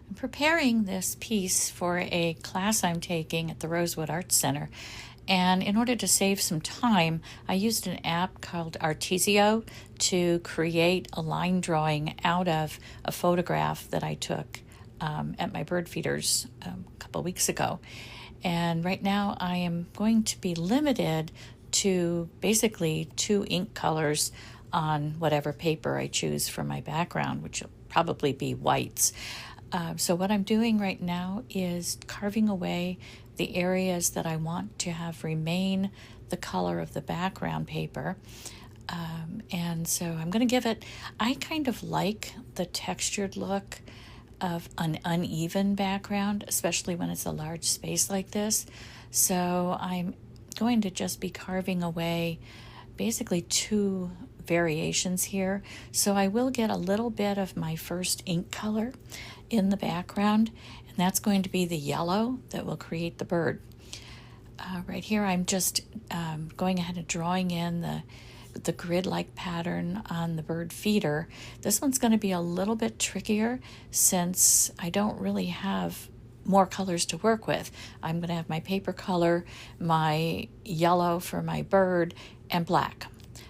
I'm preparing this piece for a class I'm taking at the Rosewood Arts Center. And in order to save some time, I used an app called Artesio to create a line drawing out of a photograph that I took at my bird feeders a couple weeks ago. And right now I am going to be limited to basically 2 ink colors on whatever paper I choose for my background, which will probably be whites. So what I'm doing right now is carving away the areas that I want to have remain the color of the background paper. And so I'm going to give it, I kind of like the textured look of an uneven background, especially when it's a large space like this. So I'm going to just be carving away basically 2 variations here. So I will get a little bit of my first ink color in the background, and that's going to be the yellow that will create the bird. Right here I'm just going ahead and drawing in the grid-like pattern on the bird feeder. This one's going to be a little bit trickier since I don't really have more colors to work with. I'm going to have my paper color, my yellow for my bird, and black.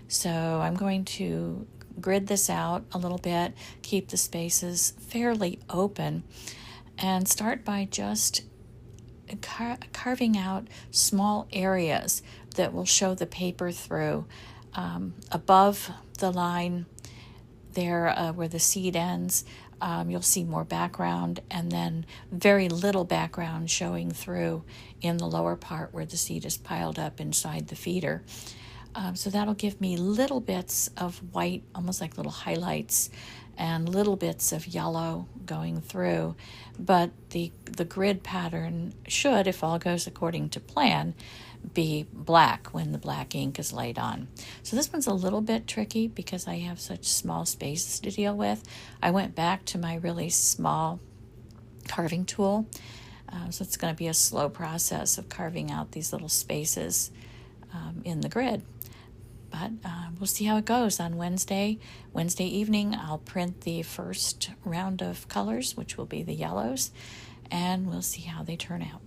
So I'm going to grid this out a little bit, keep the spaces fairly open, and start by just carving out small areas that will show the paper through. Above the line there where the seed ends, you'll see more background, and then very little background showing through in the lower part where the seed is piled up inside the feeder. So that'll give me little bits of white, almost like little highlights, and little bits of yellow going through. But the grid pattern should, if all goes according to plan, be black when the black ink is laid on. So this one's a little bit tricky because I have such small spaces to deal with. I went back to my really small carving tool. So it's going to be a slow process of carving out these little spaces in the grid. But we'll see how it goes on Wednesday. Wednesday evening, I'll print the first round of colors, which will be the yellows, and we'll see how they turn out.